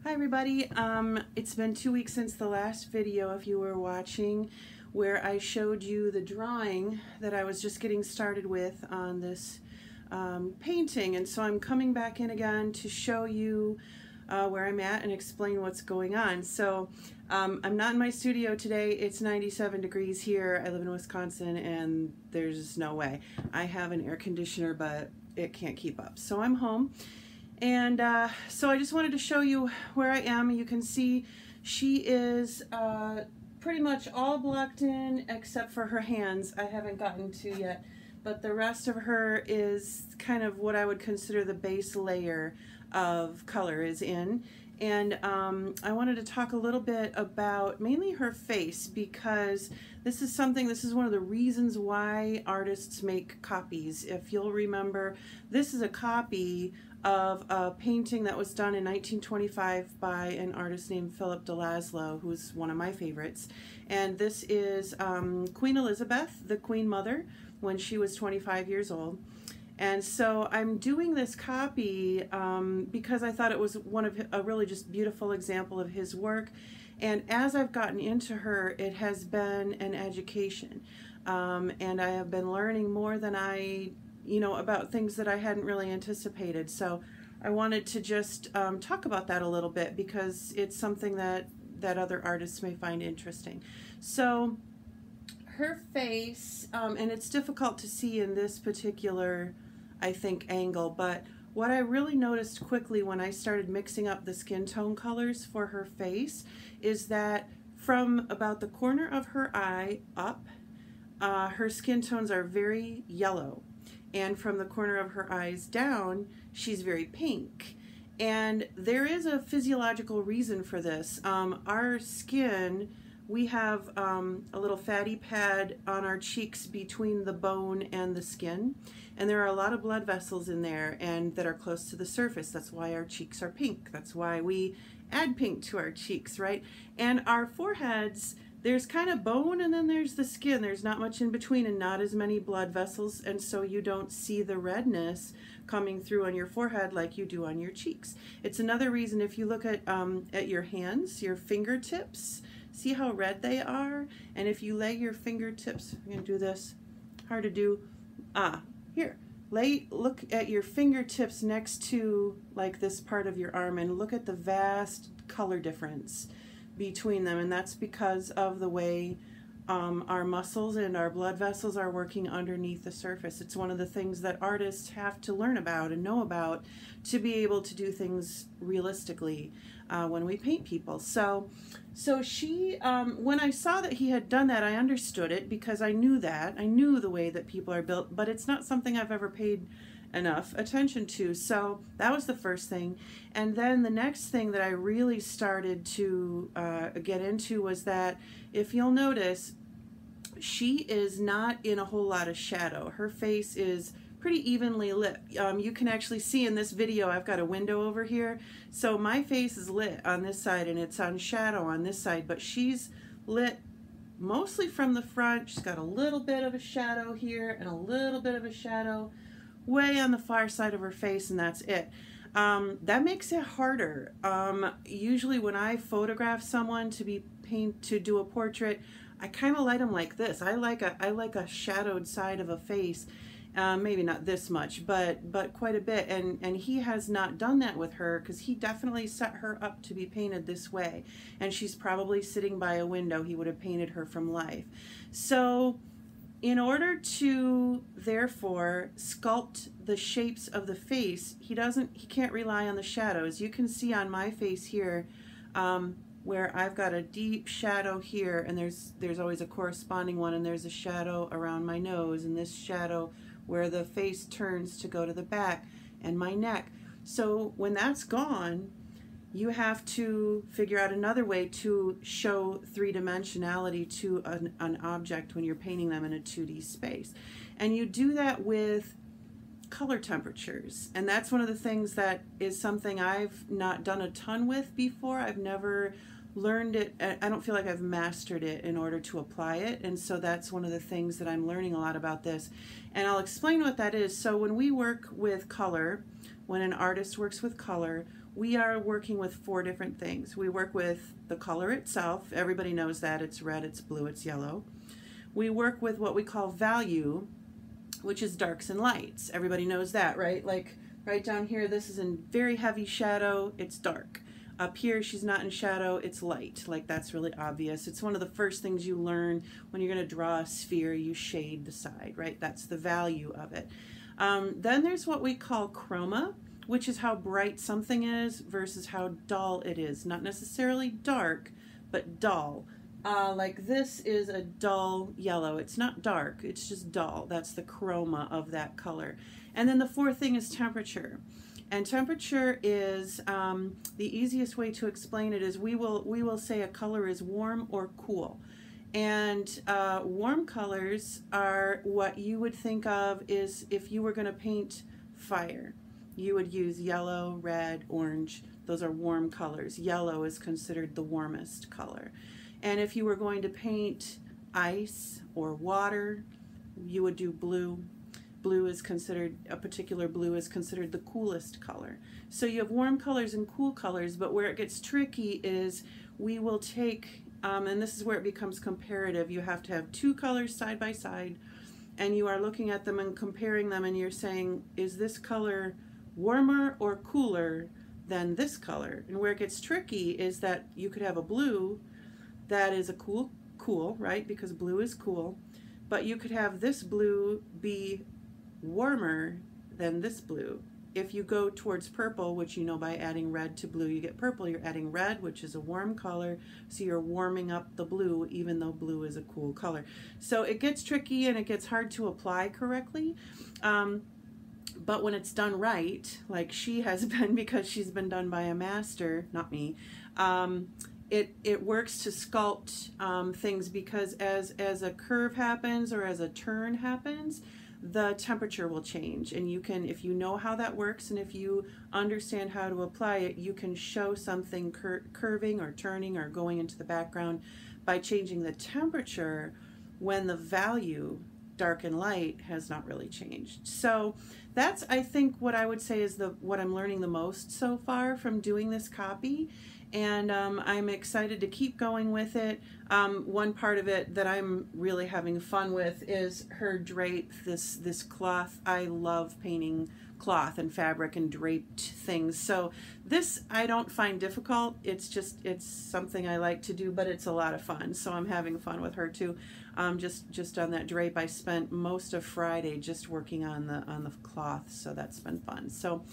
Hi everybody, it's been 2 weeks since the last video, if you were watching, where I showed you the drawing that I was just getting started with on this painting, and so I'm coming back in again to show you where I'm at and explain what's going on. So I'm not in my studio today. It's 97 degrees here. I live in Wisconsin and there's no way. I have an air conditioner but it can't keep up, so I'm home. And so I just wanted to show you where I am. You can see she is pretty much all blocked in except for her hands. I haven't gotten to yet, but the rest of her is kind of what I would consider the base layer of color is in. And I wanted to talk a little bit about mainly her face, because this is one of the reasons why artists make copies. If you'll remember, this is a copy of a painting that was done in 1925 by an artist named Philip de Laszlo, who's one of my favorites. And this is Queen Elizabeth, the Queen Mother, when she was 25 years old. And so I'm doing this copy because I thought it was a really just beautiful example of his work. And as I've gotten into her, it has been an education. And I have been learning more than about things that I hadn't really anticipated. So I wanted to just talk about that a little bit, because it's something that other artists may find interesting. So her face, and it's difficult to see in this particular, I think, angle, but what I really noticed quickly when I started mixing up the skin tone colors for her face is that from about the corner of her eye up, her skin tones are very yellow. And from the corner of her eyes down, she's very pink. And there is a physiological reason for this. Our skin, we have a little fatty pad on our cheeks between the bone and the skin. And there are a lot of blood vessels in there and that are close to the surface. That's why our cheeks are pink. That's why we add pink to our cheeks, right? And our foreheads, there's kind of bone and then there's the skin. There's not much in between and not as many blood vessels, and so you don't see the redness coming through on your forehead like you do on your cheeks. It's another reason if you look at your hands, your fingertips, see how red they are? And if you lay your fingertips, I'm going to do this, hard to do, here, look at your fingertips next to like this part of your arm and look at the vast color difference between them, and that's because of the way our muscles and our blood vessels are working underneath the surface. It's one of the things that artists have to learn about and know about to be able to do things realistically when we paint people. So she, when I saw that he had done that, I understood it, because I knew the way that people are built, but it's not something I've ever paid enough attention to. So that was the first thing. And then the next thing that I really started to get into was that, if you'll notice, she is not in a whole lot of shadow. Her face is pretty evenly lit. You can actually see in this video, I've got a window over here. So my face is lit on this side and it's on shadow on this side, but she's lit mostly from the front. She's got a little bit of a shadow here and a little bit of a shadow way on the far side of her face, and that's it. That makes it harder. Usually when I photograph someone to do a portrait, I kind of light them like this. I like a shadowed side of a face. Maybe not this much, but quite a bit. And he has not done that with her, because he definitely set her up to be painted this way. And she's probably sitting by a window. He would have painted her from life. So in order to therefore sculpt the shapes of the face, he can't rely on the shadows. You can see on my face here where I've got a deep shadow here, and there's always a corresponding one, and there's a shadow around my nose, and this shadow where the face turns to go to the back, and my neck. So when that's gone, you have to figure out another way to show three-dimensionality to an object when you're painting them in a 2D space. And you do that with color temperatures. And that's one of the things that is something I've not done a ton with before. I've never learned it. I don't feel like I've mastered it in order to apply it. And so that's one of the things that I'm learning a lot about this. And I'll explain what that is. So when we work with color, when an artist works with color, we are working with 4 different things. We work with the color itself. Everybody knows that. It's red, it's blue, it's yellow. We work with what we call value, which is darks and lights. Everybody knows that, right? Like right down here, this is in very heavy shadow, it's dark. Up here, she's not in shadow, it's light. Like, that's really obvious. It's one of the first things you learn when you're going to draw a sphere. You shade the side, right? That's the value of it. Then there's what we call chroma, which is how bright something is versus how dull it is. Not necessarily dark, but dull. Like this is a dull yellow. It's not dark, it's just dull. That's the chroma of that color. And then the 4th thing is temperature. And temperature is, the easiest way to explain it is we will say a color is warm or cool. And warm colors are what you would think of is if you were going to paint fire. You would use yellow, red, orange. Those are warm colors. Yellow is considered the warmest color. And if you were going to paint ice or water, you would do blue. Blue is considered, a particular blue is considered the coolest color. So you have warm colors and cool colors, but where it gets tricky is we will take, and this is where it becomes comparative. You have to have 2 colors side by side, and you are looking at them and comparing them, and you're saying, is this color warmer or cooler than this color? And where it gets tricky is that you could have a blue that is a cool, right? Because blue is cool, but you could have this blue be warmer than this blue. If you go towards purple, which you know by adding red to blue you get purple, you're adding red, which is a warm color, so you're warming up the blue even though blue is a cool color. So it gets tricky and it gets hard to apply correctly. But when it's done right, like she has been, because she's been done by a master, not me, it works to sculpt things, because as a curve happens or as a turn happens, the temperature will change, and you can, if you know how that works and if you understand how to apply it, you can show something curving or turning or going into the background by changing the temperature when the value, dark and light, has not really changed. So that's, I think, what I would say is what I'm learning the most so far from doing this copy. And I'm excited to keep going with it. One part of it that I'm really having fun with is her drape, this cloth. I love painting cloth and fabric and draped things. So this I don't find difficult. It's something I like to do, but it's a lot of fun. So I'm having fun with her too. Just on that drape, I spent most of Friday just working on the cloth, so that's been fun. So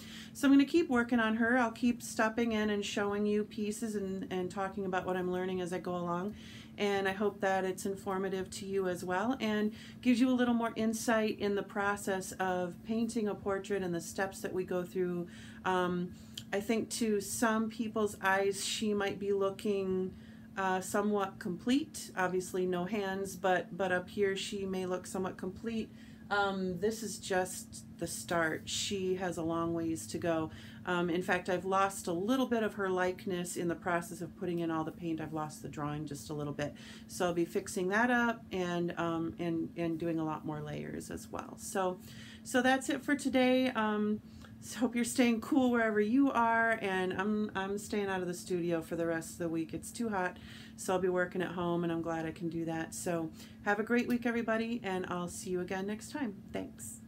I'm going to keep working on her. I'll keep stopping in and showing you pieces and talking about what I'm learning as I go along. And I hope that it's informative to you as well and gives you a little more insight in the process of painting a portrait and the steps that we go through. I think to some people's eyes, she might be looking somewhat complete. Obviously no hands, but up here she may look somewhat complete. This is just the start. She has a long ways to go. In fact, I've lost a little bit of her likeness in the process of putting in all the paint. I've lost the drawing just a little bit. So I'll be fixing that up and doing a lot more layers as well. So that's it for today. So hope you're staying cool wherever you are, and I'm staying out of the studio for the rest of the week. It's too hot, so I'll be working at home, and I'm glad I can do that. So have a great week, everybody, and I'll see you again next time. Thanks.